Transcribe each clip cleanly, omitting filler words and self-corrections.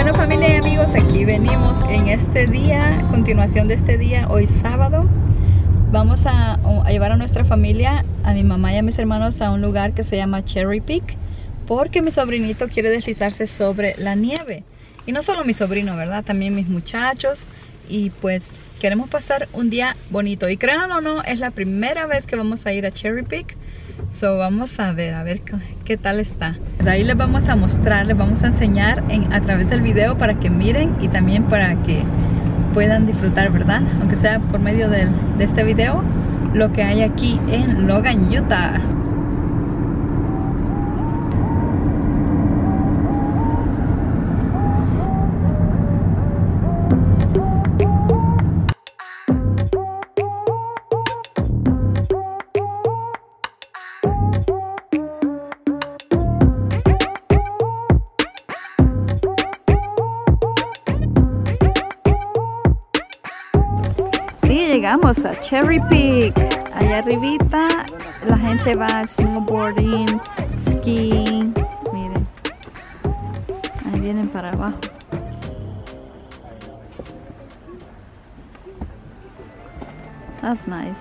Bueno, familia y amigos, aquí venimos en este día, continuación de este día, hoy sábado. Vamos a llevar a nuestra familia, a mi mamá y a mis hermanos, a un lugar que se llama Cherry Peak, porque mi sobrinito quiere deslizarse sobre la nieve. Y no solo mi sobrino, ¿verdad? También mis muchachos. Y pues queremos pasar un día bonito. Y créanlo o no, es la primera vez que vamos a ir a Cherry Peak. So vamos a ver qué tal está. Pues ahí les vamos a mostrar, les vamos a enseñar a través del video para que miren y también para que puedan disfrutar, ¿verdad? Aunque sea por medio de este video, lo que hay aquí en Logan, Utah. Y llegamos a Cherry Peak. Allá arribita la gente va snowboarding, skiing. Miren, ahí vienen para abajo. That's nice.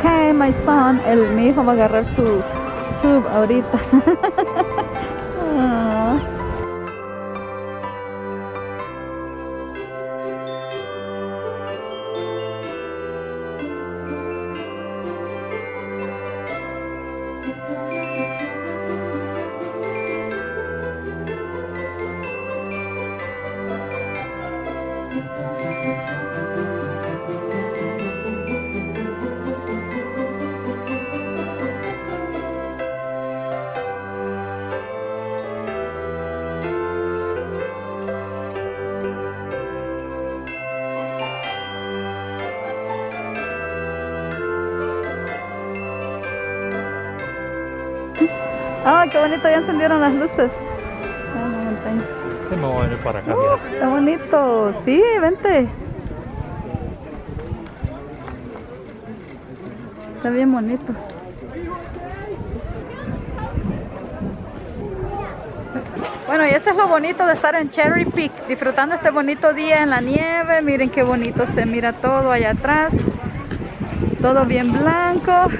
Okay, my son, mi hijo va a agarrar su tube ahorita. Ah, qué bonito, ya encendieron las luces. Me voy a venir para acá. Está bonito, sí, vente. Está bien bonito. Bueno, y esto es lo bonito de estar en Cherry Peak, disfrutando este bonito día en la nieve. Miren qué bonito se mira todo allá atrás. Todo bien blanco,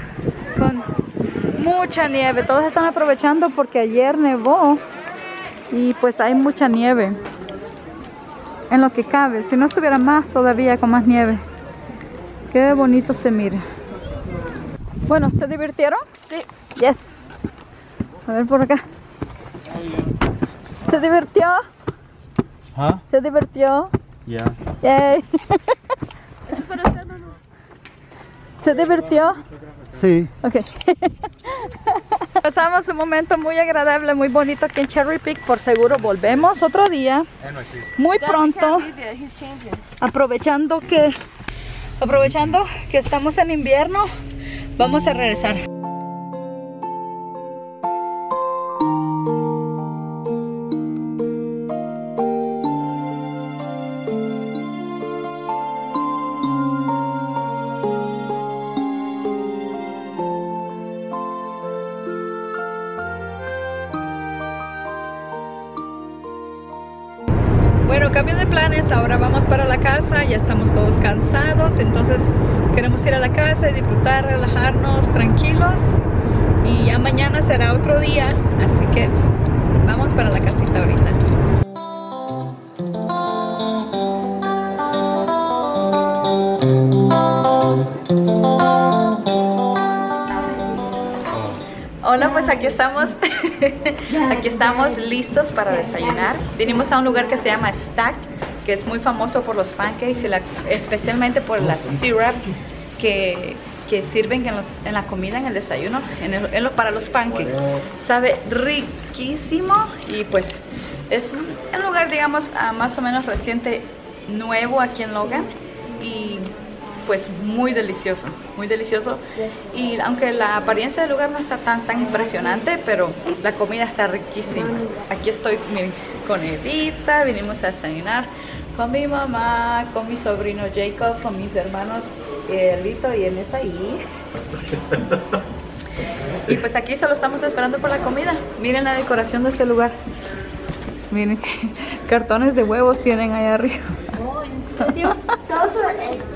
con mucha nieve. Todos están aprovechando porque ayer nevó y pues hay mucha nieve en lo que cabe. Si no estuviera más todavía con más nieve. Qué bonito se mira. Bueno, ¿se divirtieron? Sí. Yes. A ver por acá. ¿Se divirtió? ¿Ah? ¿Se divirtió? Ya. Yay. ¿Se divirtió? Sí. Ok. Pasamos un momento muy agradable, muy bonito aquí en Cherry Peak. Por seguro volvemos otro día, muy pronto, aprovechando que estamos en invierno. Vamos a regresar. Bueno, cambio de planes, ahora vamos para la casa, ya estamos todos cansados, entonces queremos ir a la casa y disfrutar, relajarnos, tranquilos, y ya mañana será otro día, así que vamos para la casita ahorita. Hola, pues aquí estamos. Aquí estamos listos para desayunar. Vinimos a un lugar que se llama Stack, que es muy famoso por los pancakes y especialmente por la syrup que sirven en la comida, en el desayuno, para los pancakes. Sabe riquísimo y pues es un lugar, digamos, más o menos reciente, nuevo aquí en Logan, y pues muy delicioso, muy delicioso. Y aunque la apariencia del lugar no está tan impresionante, pero la comida está riquísima. Aquí estoy, miren, con Evita, vinimos a desayunar con mi mamá, con mi sobrino Jacob, con mis hermanos Elito y Enes ahí. Y pues aquí solo estamos esperando por la comida. Miren la decoración de este lugar. Miren, cartones de huevos tienen ahí arriba. Oh, ¿en serio? Those are egg things.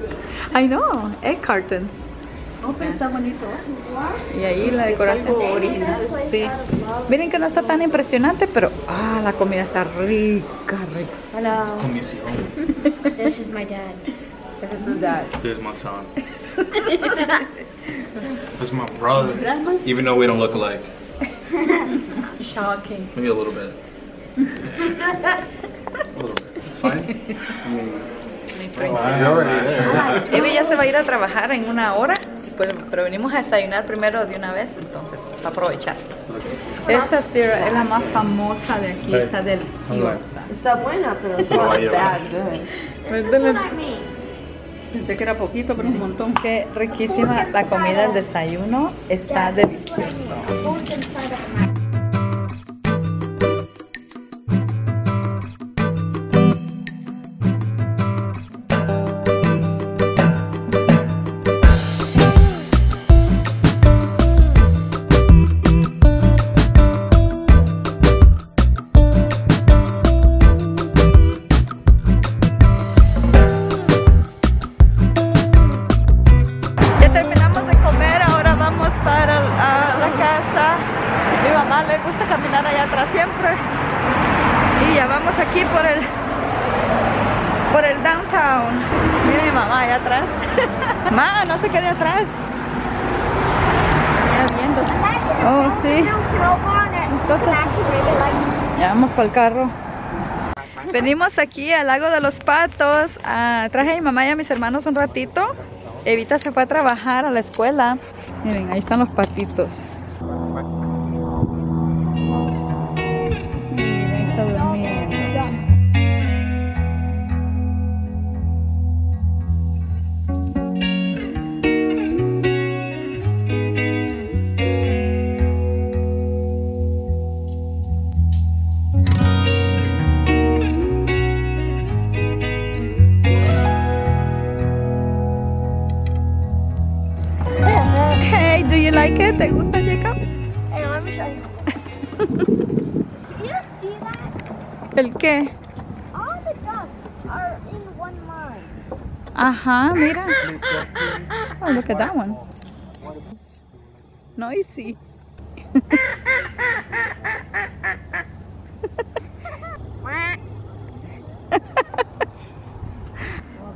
I know, egg cartons. Oh, pero está bonito. Y ahí la decoración original. Sí. Miren que no está tan impresionante, pero la comida está rica, rica. Hello. Comisión. This is my dad. Ese es su dad. Here's my son. This is my brother. Even though we don't look alike. Shocking. Maybe a little bit. A little bit. It's fine. Mi princesa. Eve ya se va a ir a trabajar en una hora, pues, pero venimos a desayunar primero de una vez, entonces a aprovechar. Esta syrup es la más famosa de aquí, está deliciosa. Está buena, pero it's No, not I- bad good. Métele. Pensé que era poquito, pero un montón. Qué riquísima la comida, el desayuno está delicioso. Ya terminamos de comer, ahora vamos para la casa. Mi mamá le gusta caminar allá atrás siempre. Y ya vamos aquí por el downtown. Mira mi mamá allá atrás. Mamá, no se quede atrás. Ya viendo. Oh, sí. Ya vamos para el carro. Venimos aquí al lago de los patos. Traje a mi mamá y a mis hermanos un ratito. Evita se fue a trabajar a la escuela. Miren, ahí están los patitos. Miren, ahí está durmiendo. Hey, do you like it? ¿Te gusta, Jacob? Hey, let me show you. Do you see that? ¿El qué? All the ducks are in one line. Ajá, mira. Oh, look at that one. Noisy.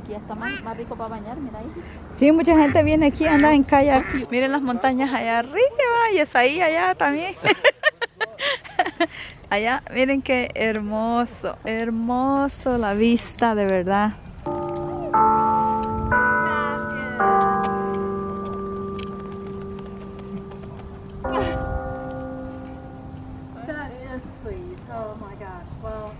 Aquí está más rico para bañar, mira ahí. Sí, mucha gente viene aquí, anda en kayak. Miren las montañas allá arriba y es ahí, allá también. Allá, miren qué hermoso, hermoso la vista, de verdad. That is sweet. Oh my gosh. Well,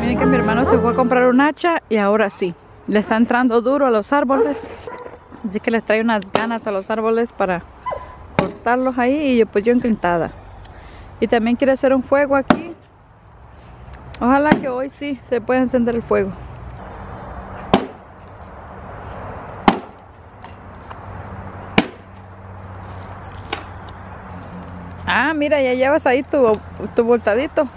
Miren que mi hermano se fue a comprar un hacha y ahora sí, le está entrando duro a los árboles. Así que les trae unas ganas a los árboles para cortarlos ahí y yo encantada. Y también quiere hacer un fuego aquí. Ojalá que hoy sí se pueda encender el fuego. Ah, mira, ya llevas ahí tu voltadito.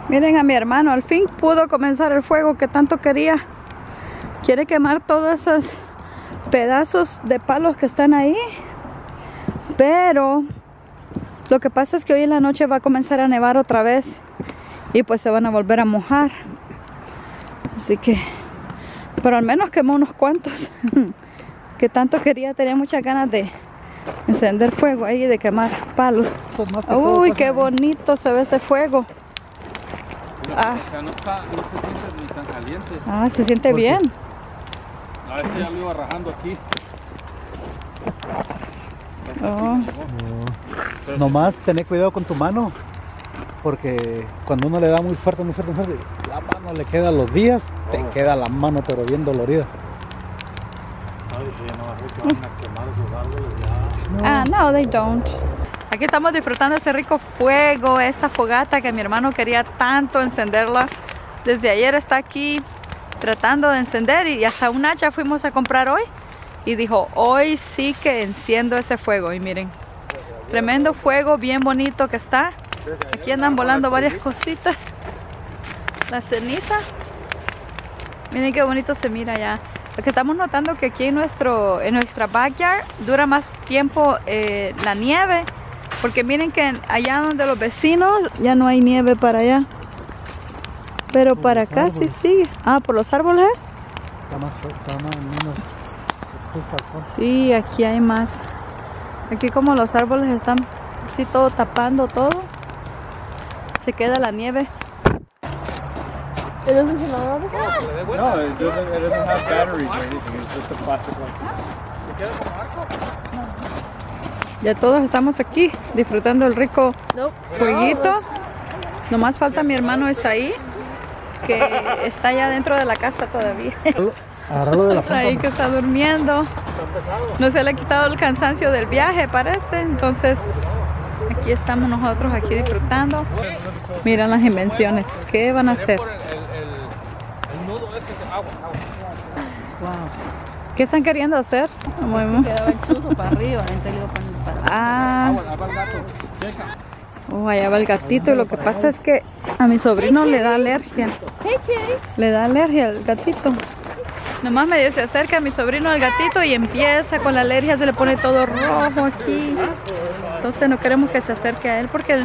Miren a mi hermano, al fin pudo comenzar el fuego que tanto quería. Quiere quemar todos esos pedazos de palos que están ahí. Pero lo que pasa es que hoy en la noche va a comenzar a nevar otra vez. Y pues se van a volver a mojar. Así que, pero al menos quemó unos cuantos. Que tanto quería, tenía muchas ganas de encender fuego ahí, de quemar palos. Uy, qué bonito se ve ese fuego. Ah, O sea, no se siente ni tan caliente. ah, se siente bien. A este ya lo iba rajando aquí. Oh. Nomás tener cuidado con tu mano, porque cuando uno le da muy fuerte, la mano le queda los días, te queda la mano pero bien dolorida. Ah, no, they don't. Aquí estamos disfrutando este rico fuego, esta fogata que mi hermano quería tanto encenderla. Desde ayer está aquí tratando de encender y hasta un hacha fuimos a comprar hoy. Y dijo, hoy sí que enciendo ese fuego. Y miren, tremendo fuego, bien bonito que está. Aquí andan volando varias cositas. La ceniza. Miren qué bonito se mira ya. Lo que estamos notando que aquí en nuestra backyard dura más tiempo la nieve. Porque miren que allá donde los vecinos ya no hay nieve para allá. Pero para acá sí sigue. Ah, por los árboles. Está más fuerte, está menos expuesto al sol. Sí, aquí hay más. Aquí como los árboles están así todo tapando todo, se queda la nieve. No, it doesn't have batteries or anything. It's just a plastic one. ¿Te queda como arco? Ya todos estamos aquí disfrutando el rico fueguito. Nomás falta mi hermano Isaí, que está allá dentro de la casa todavía. Agarrarlo de la Está ahí que está durmiendo. No se le ha quitado el cansancio del viaje, parece. Entonces aquí estamos nosotros aquí disfrutando. Miren las invenciones. ¿Qué van a hacer? El nudo ese de agua. Wow. ¿Qué están queriendo hacer? Quedaba el chuzo para arriba, entonces le iba a poner para Ah, Agua al gato. Seca. oh, allá va el gatito. Y lo que pasa es que a mi sobrino le da alergia. Le da alergia al gatito. Nomás medio se acerca a mi sobrino al gatito y empieza con la alergia, se le pone todo rojo aquí. Entonces no queremos que se acerque a él porque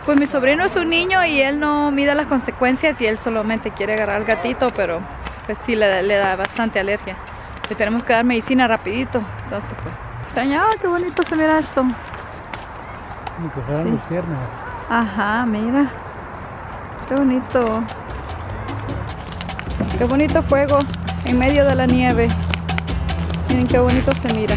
pues mi sobrino es un niño y él no mide las consecuencias y él solamente quiere agarrar al gatito, pero pues sí le da bastante alergia. Le tenemos que dar medicina rapidito. Entonces pues extrañaba, qué bonito se mira eso. Como que fueran luciérnagas. Ajá, mira. Qué bonito. Qué bonito fuego en medio de la nieve. Miren qué bonito se mira.